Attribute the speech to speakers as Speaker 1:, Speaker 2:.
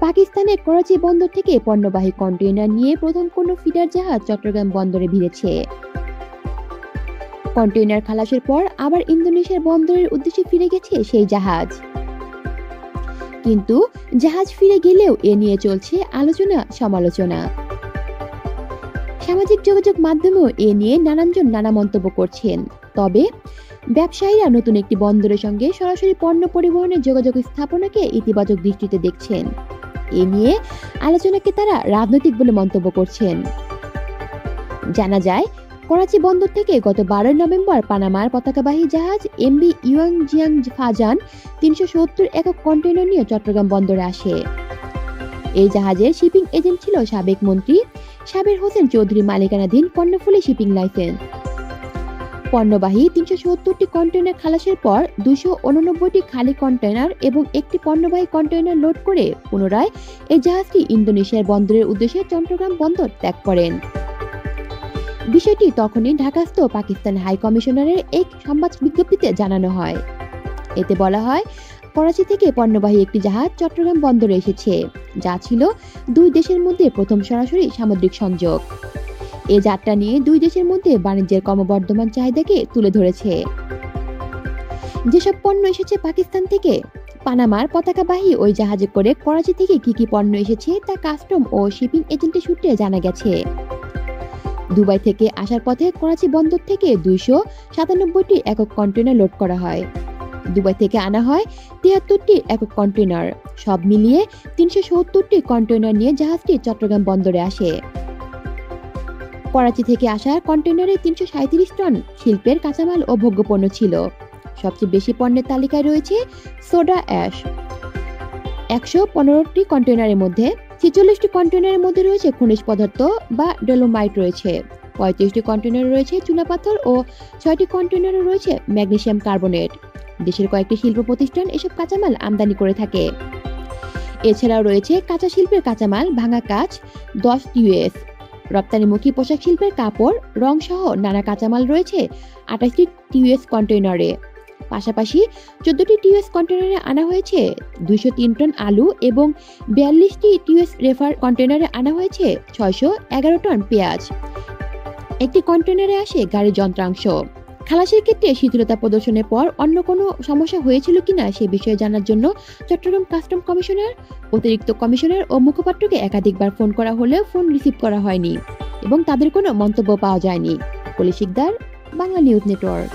Speaker 1: পাকিস্তানের করাচি বন্দর থেকে পণ্যবাহী কন্টেইনার নিয়ে প্রথম কোনো ফিডার জাহাজ চট্টগ্রাম বন্দরে ভিড়েছে। কন্টেইনার খালাসের পর আবার ইন্দোনেশিয়ার বন্দরের উদ্দেশ্যে ফিরে গেছে সেই জাহাজ। কিন্তু জাহাজ ফিরে গেলেও এ নিয়ে চলছে আলোচনা সমালোচনা। সামাজিক যোগাযোগ মাধ্যমেও এ নিয়ে নানানজন নানা মন্তব্য করছেন। তবে ব্যবসায়ীরা নতুন একটি বন্দরের সঙ্গে সরাসরি পণ্য পরিবহনের যোগাযোগ স্থাপনাকে ইতিবাচক দৃষ্টিতে দেখছেন। এ নিয়ে আলোচনাকে তারা রাজনৈতিক বলে মন্তব্য করছেন। জানা যায়, করাচি বন্দর থেকে গত 12 নভেম্বর পানামার পতাকাবাহী জাহাজ এমভি ইউয়াংজিয়াং ফাজান 370 একক কন্টেইনার নিয়ে চট্টগ্রাম বন্দরে আসে। এই জাহাজের শিপিং এজেন্ট ছিল সাবেক মন্ত্রী সাবের হোসেন চৌধুরী মালিকানাধীন কর্ণফুলী শিপিং লাইসেন্স। পণ্যবাহী 370টি কন্টেইনার খালাসের পর 289টি খালি কন্টেইনার এবং একটি পণ্যবাহী কন্টেইনার লোড করে পুনরায় এই জাহাজটি ইন্দোনেশিয়ার বন্দরের উদ্দেশ্যে চট্টগ্রাম বন্দর ত্যাগ করেন। বিষয়টি তখনই ঢাকাস্থ পাকিস্তান হাই কমিশনারের এক সংবাদ বিজ্ঞপ্তিতে জানানো হয়। এতে বলা হয়, করাচি থেকে পণ্যবাহী একটি জাহাজ চট্টগ্রাম বন্দরে এসেছে, যা ছিল দুই দেশের মধ্যে প্রথম সরাসরি সামুদ্রিক সংযোগ। এ যাত্রা নিয়ে দুই দেশের মধ্যে বাণিজ্যের ক্রমবর্ধমান চাহিদাকে তুলে ধরেছে। যেসব পণ্য এসেছে পাকিস্তান থেকে, পানামার পতাকাবাহী ওই জাহাজে করে করাচি থেকে কি কি পণ্য এসেছে তা কাস্টম ও শিপিং এজেন্টের সূত্রে জানা গেছে। দুবাই থেকে আসার পথে করাচি বন্দর থেকে 297টি একক কন্টেইনার লোড করা হয়। দুবাই থেকে আনা হয় 73টি একক কন্টেইনার। সব মিলিয়ে 370টি কন্টেইনার নিয়ে জাহাজটি চট্টগ্রাম বন্দরে আসে। করাচি থেকে আসা কন্টেইনারে 337 টন শিল্পের কাঁচামাল ও ভোগ্যপণ্য ছিল। সবচেয়ে বেশি পণ্যের তালিকায় রয়েছে সোডা অ্যাশ। 115টি কন্টেইনারের মধ্যে 46টি কন্টেইনারের মধ্যে রয়েছে খনিজ পদার্থ বা ডলোমাইট রয়েছে, 35টি কন্টেইনারে রয়েছে চুনাপাথর ও 6টি কন্টেইনারে রয়েছে ম্যাগনেসিয়াম কার্বনেট। দেশের কয়েকটি শিল্প প্রতিষ্ঠান এসব কাঁচামাল আমদানি করে থাকে। এছাড়াও রয়েছে কাঁচা শিল্পের কাঁচামাল, ভাঙা কাঁচ 10 টিউএস, রপ্তানিমুখী পোশাক শিল্পের কাপড়, রং সহ নানা কাঁচামাল রয়েছে 28টি টিউএস কন্টেইনারে। পাশাপাশি 14টি টিউএস কন্টেইনারে আনা হয়েছে 203 টন আলু এবং 42টি টিউএস রেফার কন্টেইনারে আনা হয়েছে 611 টন পেঁয়াজ। একটি কন্টেইনারে আসে গাড়ির যন্ত্রাংশ। খালাসের ক্ষেত্রে শিথিলতা প্রদর্শনের পর অন্য কোনো সমস্যা হয়েছিল কিনা সে বিষয়ে জানার জন্য চট্টগ্রাম কাস্টম কমিশনার, অতিরিক্ত কমিশনার ও মুখপাত্রকে একাধিকবার ফোন করা হলেও ফোন রিসিভ করা হয়নি এবং তাদের কোনো মন্তব্য পাওয়া যায়নি। কলি শিকদার, বাংলা নিউজ নেটওয়ার্ক।